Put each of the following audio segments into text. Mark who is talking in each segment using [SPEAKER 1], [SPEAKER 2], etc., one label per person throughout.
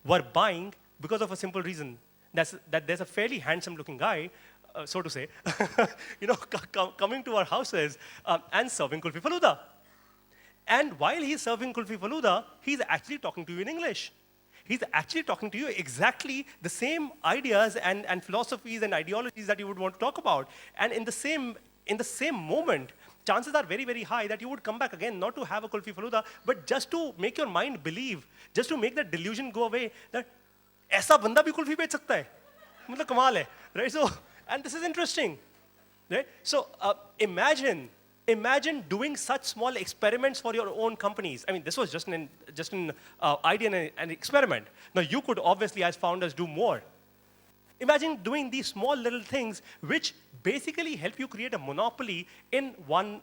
[SPEAKER 1] were buying because of a simple reason. That there's a fairly handsome-looking guy, so to say, coming to our houses and serving kulfi faluda. And while he's serving kulfi faluda, he's actually talking to you in English. He's actually talking to you exactly the same ideas and philosophies and ideologies that you would want to talk about. And in the same moment, chances are very, very high that you would come back again, not to have a kulfi faluda, but just to make your mind believe, just to make that delusion go away that ऐसा बंदा भी कुल्फी बेच सकता है, मतलब कमाल है, right? So, and this is interesting, right? So imagine doing such small experiments for your own companies. I mean, this was just an idea and an experiment. Now, you could obviously, as founders, do more. Imagine doing these small little things which basically help you create a monopoly in one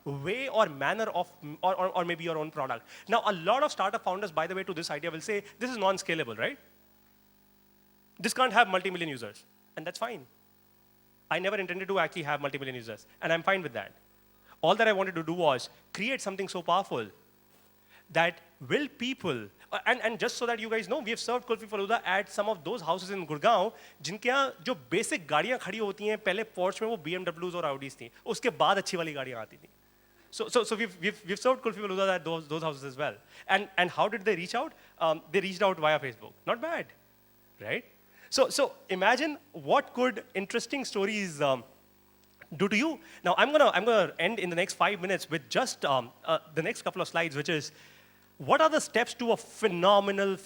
[SPEAKER 1] way or manner of, or maybe your own product. Now, a lot of startup founders, by the way, to this idea will say, this is non-scalable, right? This can't have multi-million users, and that's fine. I never intended to actually have multi-million users, and I'm fine with that. All that I wanted to do was create something so powerful that will people, and just so that you guys know, we have served kulfi faluda at some of those houses in Gurgaon, जिनके यहाँ जो basic गाड़ियाँ खड़ी होती हैं, पहले Porsche में वो BMWs और Audis थी, उसके बाद अच्छी वाली गाड़ियाँ आती थी. So we've served kulfi faluda at those houses as well. And how did they reach out? They reached out via Facebook. Not bad, right? So imagine what could interesting stories do to you. Now I'm gonna end in the next 5 minutes with just the next couple of slides, which is what are the steps to a phenomenal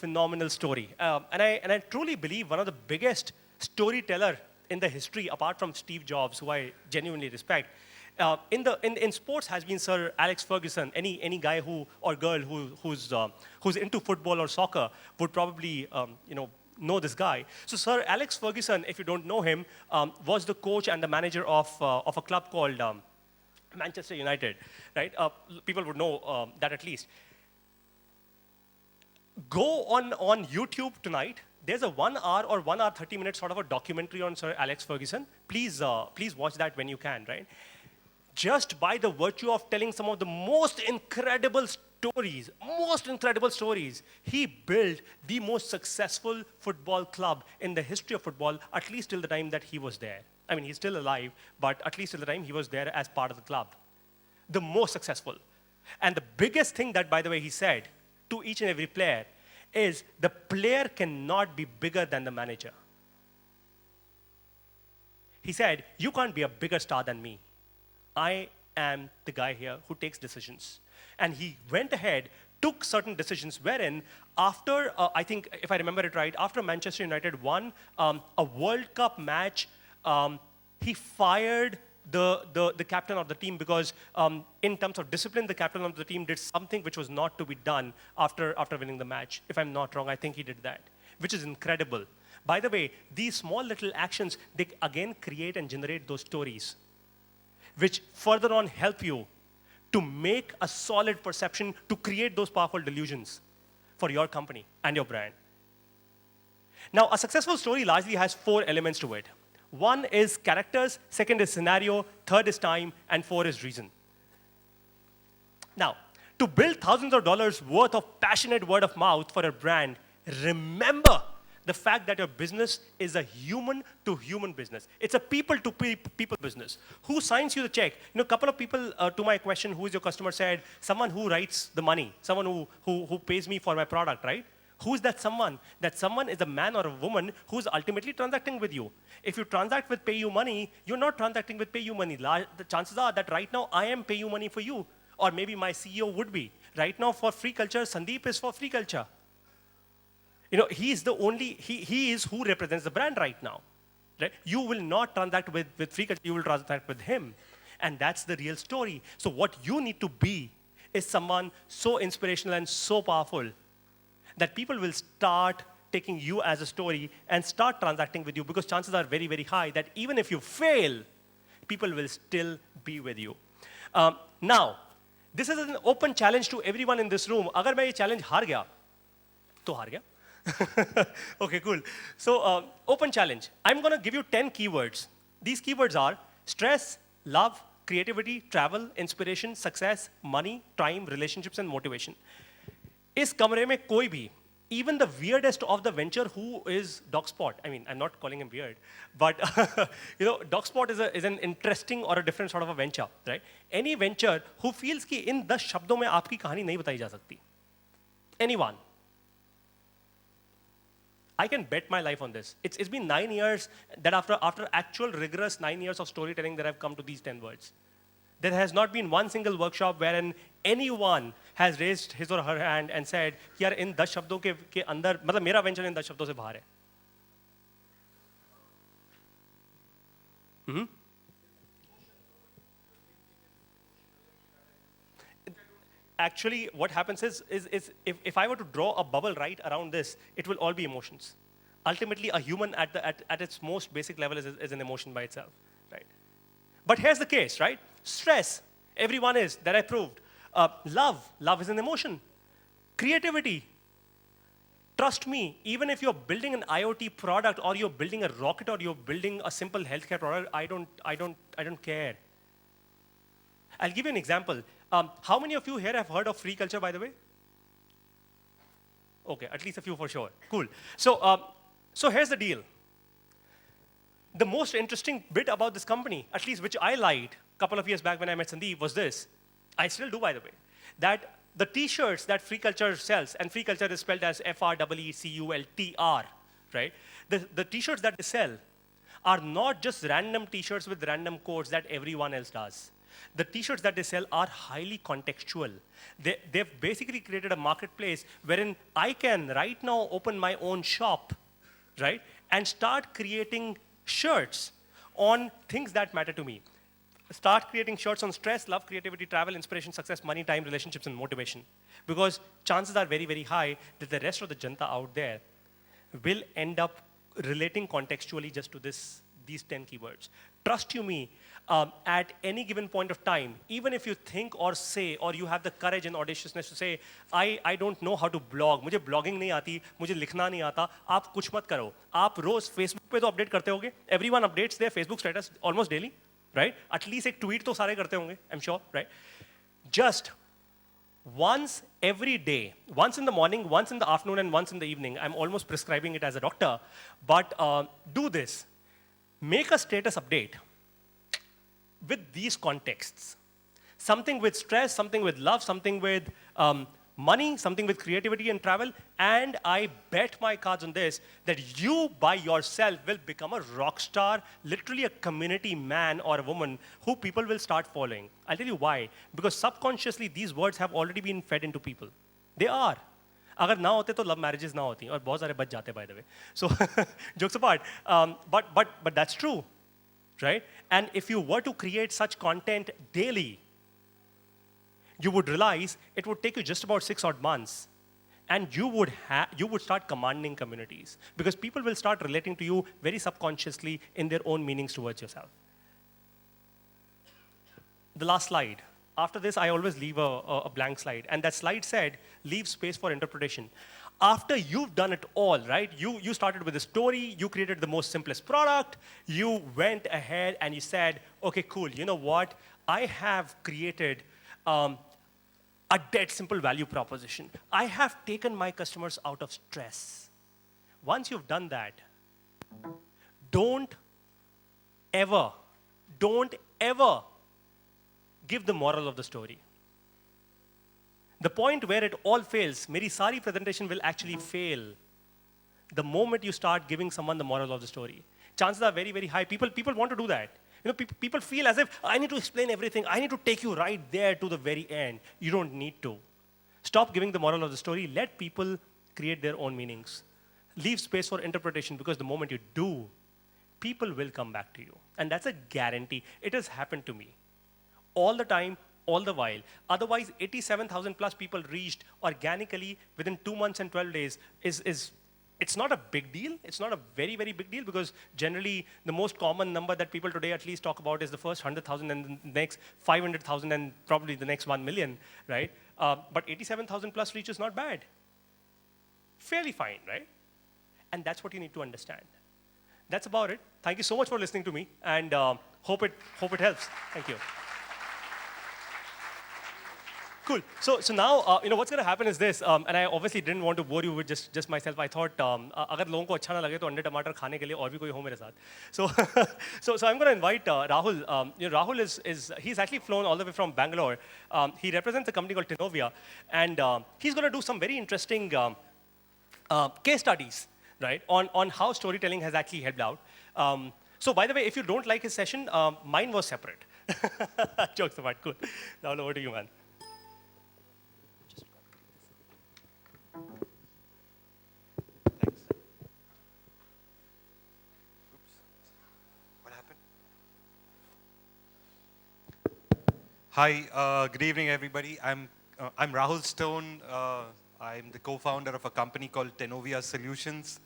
[SPEAKER 1] story. And I truly believe one of the biggest storyteller in the history, apart from Steve Jobs, who I genuinely respect, in sports has been Sir Alex Ferguson. Any guy or girl who's into football or soccer would probably know this guy. So Sir Alex Ferguson, if you don't know him, was the coach and the manager of a club called Manchester United, right? People would know that at least. Go on YouTube tonight. There's a 1 hour or 1 hour 30 minutes sort of a documentary on Sir Alex Ferguson. Please watch that when you can, right? Just by the virtue of telling some of the most incredible stories, he built the most successful football club in the history of football, at least till the time that he was there. I mean, he's still alive, but at least till the time he was there as part of the club. The most successful. And the biggest thing that, by the way, he said to each and every player is the player cannot be bigger than the manager. He said, you can't be a bigger star than me. I am the guy here who takes decisions. And he went ahead, took certain decisions, wherein after, I think, if I remember it right, after Manchester United won a World Cup match, he fired the captain of the team because in terms of discipline, the captain of the team did something which was not to be done after winning the match. If I'm not wrong, I think he did that, which is incredible. By the way, these small little actions, they again create and generate those stories, which further on help you to make a solid perception, to create those powerful delusions for your company and your brand. Now, a successful story largely has 4 elements to it. 1 is characters, 2nd is scenario, 3rd is time, and 4 is reason. Now, to build thousands of dollars worth of passionate word of mouth for a brand, remember the fact that your business is a human-to-human business. It's a people-to-people business. Who signs you the check? A couple of people to my question, who is your customer, said, someone who writes the money, someone who pays me for my product, right? Who is that someone? That someone is a man or a woman who's ultimately transacting with you. If you transact with pay you money, you're not transacting with pay you money. The chances are that right now I am pay you money for you, or maybe my CEO would be. Right now for free culture, Sandeep is for free culture. He is who represents the brand right now. Right? You will not transact with free culture, you will transact with him. And that's the real story. So what you need to be is someone so inspirational and so powerful that people will start taking you as a story and start transacting with you, because chances are very, very high that even if you fail, people will still be with you. Now, this is an open challenge to everyone in this room. Agar main ye challenge haar gaya, to haar gaya. Okay, cool. So, open challenge. I'm going to give you 10 keywords. These keywords are stress, love, creativity, travel, inspiration, success, money, time, relationships, and motivation. इस कमरे में कोई भी even the weirdest of the venture who is DocSpot. I mean, I'm not calling him weird, but DocSpot is an interesting or a different sort of a venture, right? Any venture who feels कि इन 10 शब्दों में आपकी कहानी नहीं बताई जा सकती. Anyone. I can bet my life on this. It's been 9 years that after actual rigorous 9 years of storytelling that I've come to these 10 words. There has not been one single workshop wherein anyone has raised his or her hand and said, यार इन 10 शब्दों के अंदर, मतलब मेरा venture इन 10 शब्दों से बाहर है. Actually, what happens is if I were to draw a bubble right around this, it will all be emotions. Ultimately, a human at its most basic level is an emotion by itself, right? But here's the case, right? Stress, everyone is, that I proved. Love is an emotion. Creativity, trust me, even if you're building an IoT product or you're building a rocket or you're building a simple healthcare product, I don't care. I'll give you an example. How many of you here have heard of free culture, by the way? Okay, at least a few for sure. Cool. So here's the deal. The most interesting bit about this company, at least which I lied a couple of years back when I met Sandeep, was this. I still do, by the way. That the t-shirts that free culture sells, and free culture is spelled as FREECULTR, right? The t-shirts that they sell are not just random t-shirts with random codes that everyone else does. The t-shirts that they sell are highly contextual. They've basically created a marketplace wherein I can right now open my own shop, right? And start creating shirts on things that matter to me. Start creating shirts on stress, love, creativity, travel, inspiration, success, money, time, relationships, and motivation. Because chances are very, very high that the rest of the janta out there will end up relating contextually just to these 10 keywords. Trust you me, at any given point of time, even if you think or say, or you have the courage and audaciousness to say, I don't know how to blog, मुझे blogging नहीं आती, मुझे लिखना नहीं आता, आप कुछ मत करो. आप रोज Facebook पे तो update करते होगे. Everyone updates their Facebook status almost daily, right? At least एक tweet तो सारे करते होंगे, I'm sure, right? Just once every day, once in the morning, once in the afternoon, and once in the evening. I'm almost prescribing it as a doctor, but do this. Make a status update with these contexts. Something with stress, something with love, something with money, something with creativity and travel. And I bet my cards on this, that you by yourself will become a rock star, literally a community man or a woman who people will start following. I'll tell you why. Because subconsciously, these words have already been fed into people. They are. अगर ना होते तो love marriages ना होती और बहुत सारे बच जाते by the way. So jokes apart, but that's true, right? And if you were to create such content daily, you would realize it would take you just about 6 odd months, and you would start commanding communities because people will start relating to you very subconsciously in their own meanings towards yourself. The last slide. After this, I always leave a blank slide. And that slide said, leave space for interpretation. After you've done it all, right? You started with a story, you created the most simplest product, you went ahead and you said, okay, cool, you know what? I have created a dead simple value proposition. I have taken my customers out of stress. Once you've done that, don't ever give the moral of the story. The point where it all fails, meri sari presentation will actually fail the moment you start giving someone the moral of the story. Chances are very, very high. People want to do that. People feel as if I need to explain everything. I need to take you right there to the very end. You don't need to. Stop giving the moral of the story. Let people create their own meanings. Leave space for interpretation because the moment you do, people will come back to you. And that's a guarantee. It has happened to me. All the time, all the while. Otherwise, 87,000 plus people reached organically within 2 months and 12 days it's not a big deal. It's not a very, very big deal because generally the most common number that people today at least talk about is the first 100,000 and the next 500,000 and probably the next 1 million, right? But 87,000 plus reach is not bad. Fairly fine, right? And that's what you need to understand. That's about it. Thank you so much for listening to me and hope it helps. Thank you. Cool. So now, what's going to happen is this, and I obviously didn't want to bore you with just myself. I thought, अगर लोगों को अच्छा ना लगे तो अंडे टमाटर खाने के लिए और भी कोई हो मेरे साथ. So, so I'm going to invite Rahul. Rahul is he's actually flown all the way from Bangalore. He represents a company called Tenovia, and he's going to do some very interesting case studies, right, on how storytelling has actually helped out. So by the way, if you don't like his session, mine was separate. Jokes apart. Cool. Rahul, over to you, man.
[SPEAKER 2] Hi, good evening, everybody. I'm Rahul Stone. I'm the co-founder of a company called Tenovia Solutions.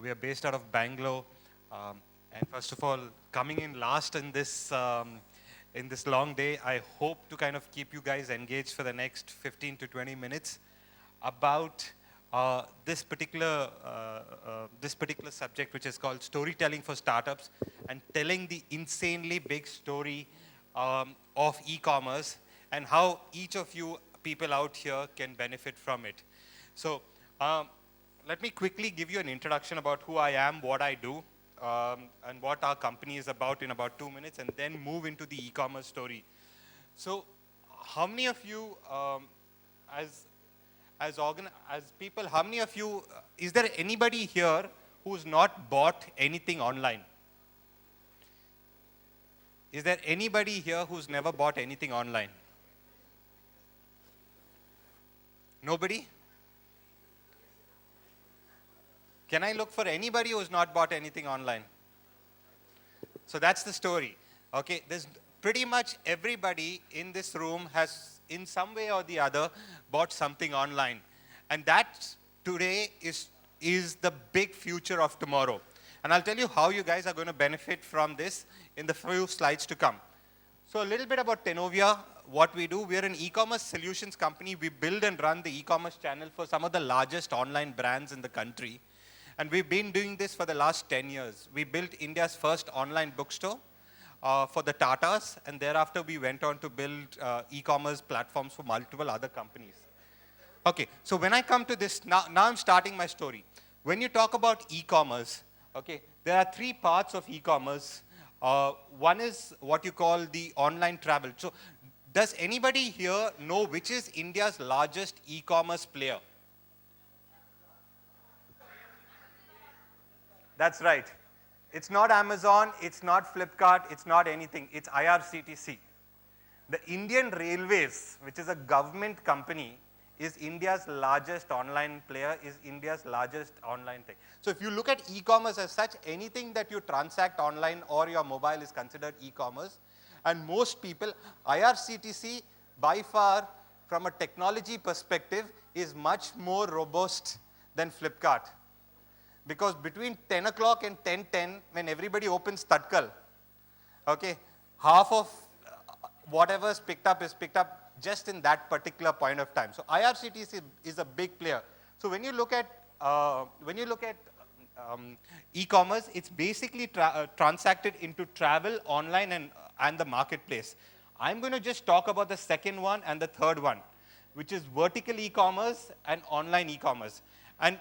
[SPEAKER 2] We are based out of Bangalore. And first of all, coming in last in this long day, I hope to kind of keep you guys engaged for the next 15 to 20 minutes about this particular subject, which is called storytelling for startups, and telling the insanely big story of e-commerce and how each of you people out here can benefit from it. So let me quickly give you an introduction about who I am, what I do, and what our company is about in about 2 minutes, and then move into the e-commerce story. So how many of you, as people, how many of you, is there anybody here who's not bought anything online? Is there anybody here who's never bought anything online? Nobody? Can I look for anybody who's not bought anything online? So that's the story. Okay, there's pretty much everybody in this room has, in some way or the other, bought something online. And that today is the big future of tomorrow. And I'll tell you how you guys are going to benefit from this in the few slides to come. So a little bit about Tenovia, what we do. We're an e-commerce solutions company. We build and run the e-commerce channel for some of the largest online brands in the country. And we've been doing this for the last 10 years. We built India's first online bookstore for the Tatas, and thereafter we went on to build e-commerce platforms for multiple other companies. Okay, so when I come to this, now I'm starting my story. When you talk about e-commerce, okay, there are three parts of e-commerce. One is what you call the online travel. So does anybody here know which is India's largest e-commerce player? That's right. It's not Amazon, it's not Flipkart, it's not anything. It's IRCTC. The Indian Railways, which is a government company, is India's largest online player, is India's largest online thing. So if you look at e-commerce as such, anything that you transact online or your mobile is considered e-commerce. And most people, IRCTC by far from a technology perspective is much more robust than Flipkart. Because between 10 o'clock and 10:10, when everybody opens Tatkal, okay, half of whatever is picked up just in that particular point of time. So IRCTC is a big player. So when you look at e-commerce, it's basically transacted into travel, online, and the marketplace. I'm going to just talk about the second one and the third one, which is vertical e-commerce and online e-commerce. And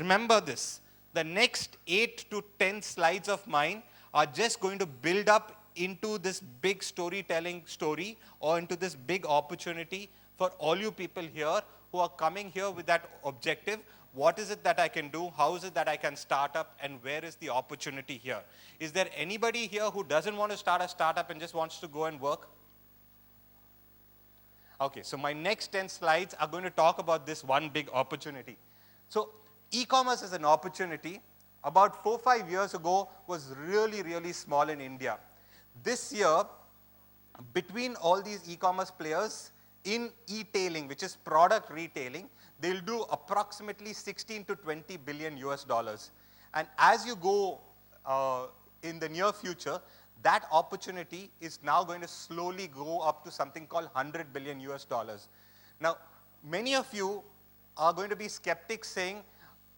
[SPEAKER 2] remember this, the next 8 to 10 slides of mine are just going to build up into this big storytelling story or into this big opportunity for all you people here who are coming here with that objective. What is it that I can do? How is it that I can start up? And where is the opportunity here? Is there anybody here who doesn't want to start a startup and just wants to go and work? Okay, so my next 10 slides are going to talk about this one big opportunity. So e-commerce is an opportunity. About 4 or 5 years ago was really, really small in India. This year, between all these e-commerce players in e-tailing, which is product retailing, they'll do approximately 16 to 20 billion US dollars. And as you go in the near future, that opportunity is now going to slowly go up to something called 100 billion US dollars. Now, many of you are going to be skeptics saying,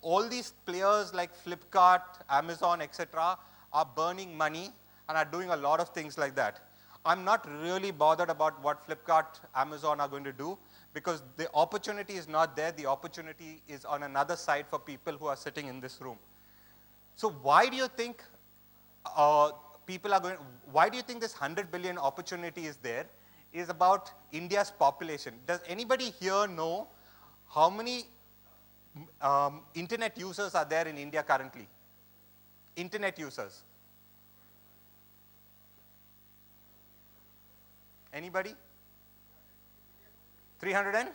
[SPEAKER 2] all these players like Flipkart, Amazon, etc., are burning money and are doing a lot of things like that. I'm not really bothered about what Flipkart, Amazon are going to do because the opportunity is not there. The opportunity is on another side for people who are sitting in this room. So why do you think why do you think this 100 billion opportunity is there? Is about India's population. Does anybody here know how many internet users are there in India currently? Internet users. Anybody? 300 and?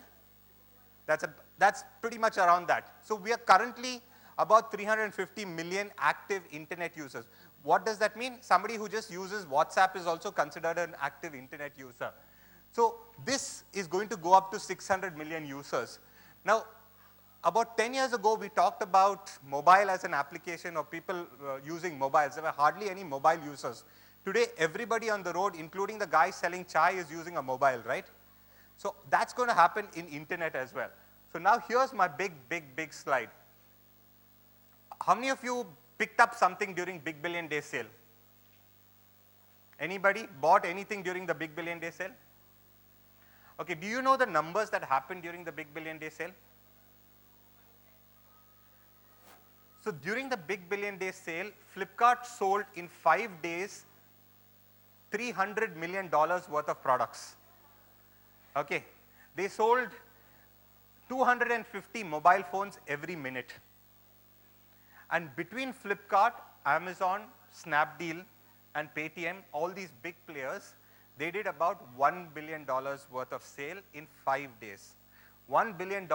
[SPEAKER 2] That's pretty much around that. So we are currently about 350 million active internet users. What does that mean? Somebody who just uses WhatsApp is also considered an active internet user. So this is going to go up to 600 million users. Now, about 10 years ago, we talked about mobile as an application or people using mobiles. There were hardly any mobile users. Today, everybody on the road, including the guy selling chai, is using a mobile, right? So that's going to happen in internet as well. So now here's my big slide. How many of you picked up something during Big Billion Day sale? Anybody bought anything during the Big Billion Day sale? Okay, do you know the numbers that happened during the Big Billion Day sale? So during the Big Billion Day sale, Flipkart sold in 5 days $300 million worth of products. Okay, they sold 250 mobile phones every minute. And between Flipkart, Amazon, Snapdeal, and Paytm, all these big players, they did about $1 billion worth of sale in 5 days. $1 billion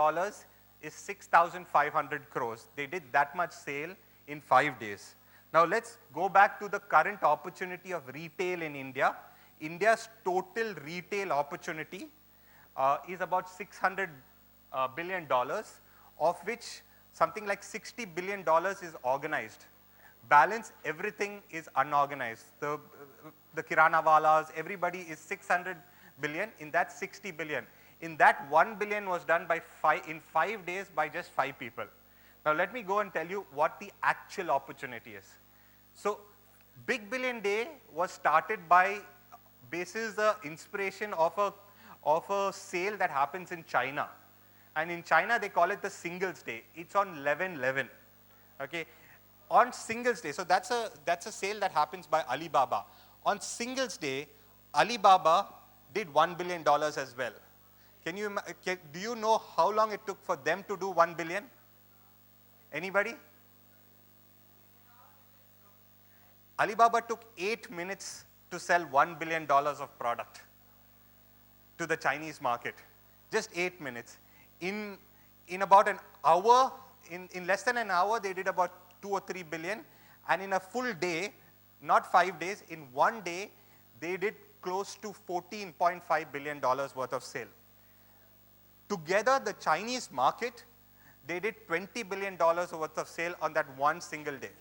[SPEAKER 2] is 6,500 crores. They did that much sale in 5 days. Now let's go back to the current opportunity of retail in India. India's total retail opportunity is about $600 billion, of which something like $60 billion is organized. Balance, everything is unorganized. The kirana walas, everybody is 600 billion. In that 60 billion. In that 1 billion was done in 5 days by just 5 people. Now let me go and tell you what the actual opportunity is. So Big Billion Day was started by basis the inspiration of a sale that happens in China. And in China, they call it the Singles Day. It's on 11/11. Okay, on Singles Day. So that's a sale that happens by Alibaba. On Singles Day, Alibaba did $1 billion as well. Do you know how long it took for them to do 1 billion? Anybody? Alibaba took 8 minutes to sell $1 billion of product to the Chinese market. Just 8 minutes. In about an hour, in less than an hour, they did about 2 or 3 billion. And in a full day, not 5 days, in 1 day, they did close to $14.5 billion worth of sale. Together, the Chinese market, they did $20 billion worth of sale on that one single day.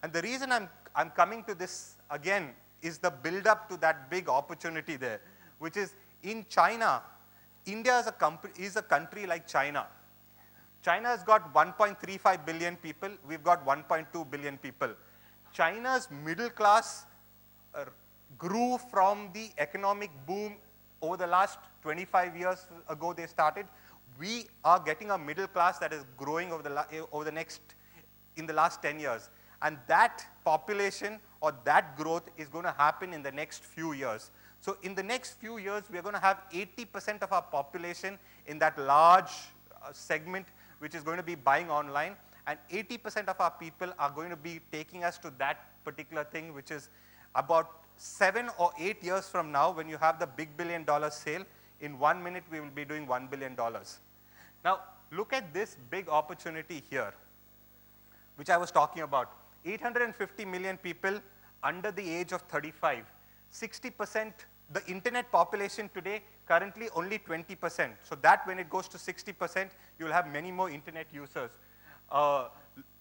[SPEAKER 2] And the reason I'm coming to this again is the build up to that big opportunity there, which is in China. India is a country like China. China has got 1.35 billion people. We've got 1.2 billion people. China's middle class grew from the economic boom over the last 25 years ago they started. We are getting a middle class that is growing in the last 10 years. And that population or that growth is going to happen in the next few years. So in the next few years, we are going to have 80% of our population in that large segment which is going to be buying online, and 80% of our people are going to be taking us to that particular thing, which is about 7 or 8 years from now, when you have the big $1 billion sale, in 1 minute we will be doing $1 billion. Now look at this big opportunity here, which I was talking about. 850 million people under the age of 35. 60%, the internet population today, currently only 20%. So that when it goes to 60%, you'll have many more internet users.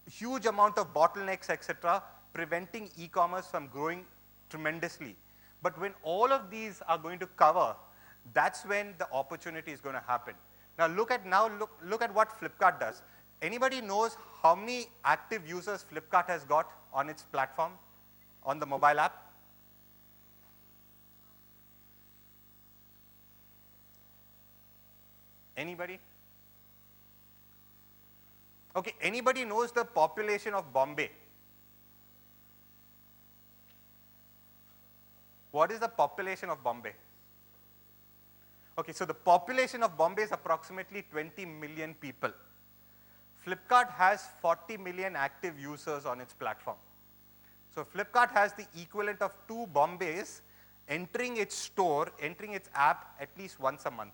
[SPEAKER 2] Huge amount of bottlenecks, etc., preventing e-commerce from growing tremendously. But when all of these are going to cover, that's when the opportunity is going to happen. Now look at what Flipkart does. Anybody knows how many active users Flipkart has got on its platform, on the mobile app? Anybody? Okay, anybody knows the population of Bombay? What is the population of Bombay? Okay, so the population of Bombay is approximately 20 million people. Flipkart has 40 million active users on its platform. So Flipkart has the equivalent of 2 Bombays entering its store, entering its app at least once a month.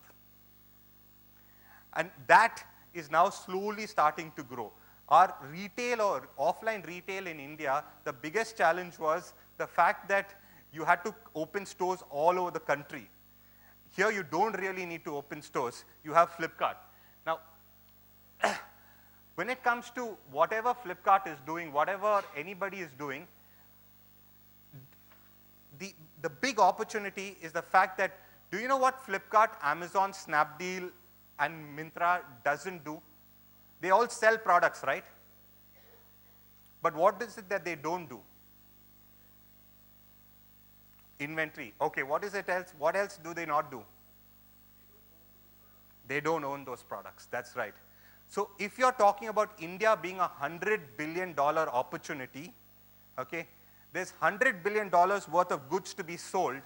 [SPEAKER 2] And that is now slowly starting to grow. Our retail or offline retail in India, the biggest challenge was the fact that you had to open stores all over the country. Here you don't really need to open stores. You have Flipkart. Now, when it comes to whatever Flipkart is doing, whatever anybody is doing, the big opportunity is the fact that, do you know what Flipkart, Amazon, Snapdeal, and Myntra doesn't do? They all sell products, right? But what is it that they don't do? Inventory. Okay, what is it else? What else do they not do? They don't own those products. That's right. So if you're talking about India being a $100 billion opportunity, okay, there's $100 billion worth of goods to be sold,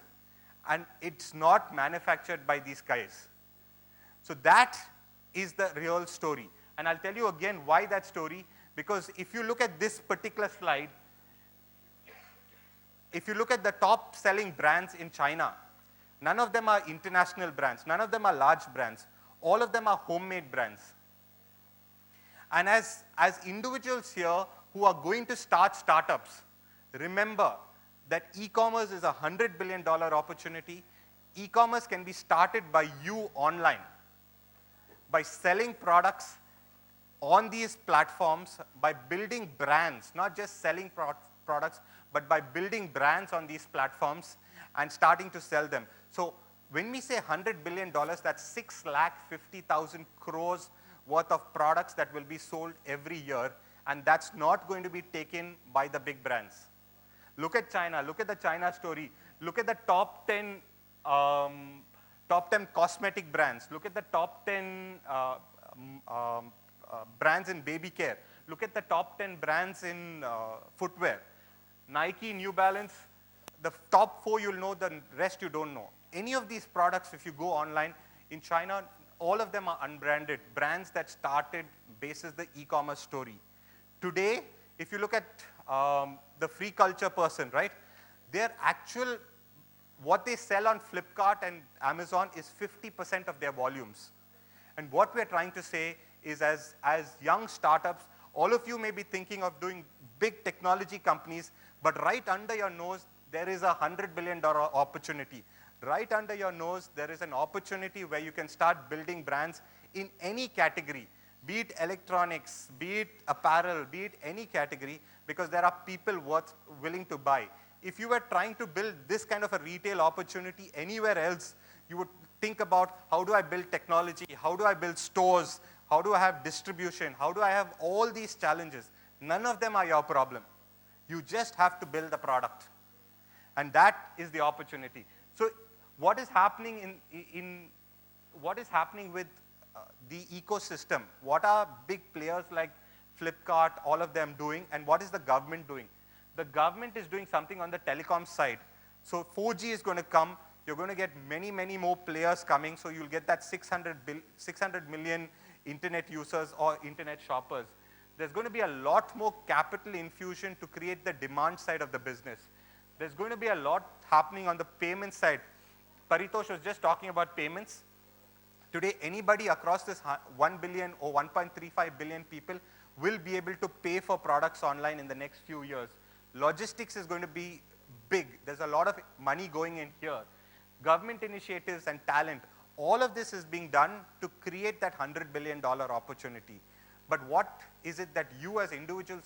[SPEAKER 2] and it's not manufactured by these guys. So that is the real story. And I'll tell you again why that story, because if you look at this particular slide, if you look at the top selling brands in China, none of them are international brands, none of them are large brands, all of them are homemade brands. And as individuals here who are going to start startups, remember that e-commerce is a $100 billion opportunity. E-commerce can be started by you online, by selling products on these platforms, by building brands, not just selling products, but by building brands on these platforms and starting to sell them. So when we say $100 billion, that's 6,50,000 crores worth of products that will be sold every year, and that's not going to be taken by the big brands. Look at China, look at the China story, look at the top 10 cosmetic brands, look at the top 10 brands in baby care, look at the top 10 brands in footwear. Nike, New Balance, the top 4 you'll know, the rest you don't know. Any of these products, if you go online, in China, all of them are unbranded, brands that started basis the e-commerce story. Today, if you look at the free culture person, right, their actual, what they sell on Flipkart and Amazon is 50% of their volumes. And what we're trying to say is as young startups, all of you may be thinking of doing big technology companies, but right under your nose, there is a $100 billion opportunity. Right under your nose, there is an opportunity where you can start building brands in any category, be it electronics, be it apparel, be it any category, because there are people willing to buy. If you were trying to build this kind of a retail opportunity anywhere else, you would think about how do I build technology, how do I build stores, how do I have distribution, how do I have all these challenges. None of them are your problem. You just have to build the product. And that is the opportunity. So what is happening what is happening with the ecosystem? What are big players like Flipkart, all of them doing, and what is the government doing? The government is doing something on the telecom side. So 4G is going to come. You're going to get many, many more players coming. So you'll get that 600 million internet users or internet shoppers. There's going to be a lot more capital infusion to create the demand side of the business. There's going to be a lot happening on the payment side. Paritosh was just talking about payments. Today, anybody across this 1 billion or 1.35 billion people will be able to pay for products online in the next few years. Logistics is going to be big. There's a lot of money going in here. Government initiatives and talent, all of this is being done to create that $100 billion opportunity. But what is it that you as individuals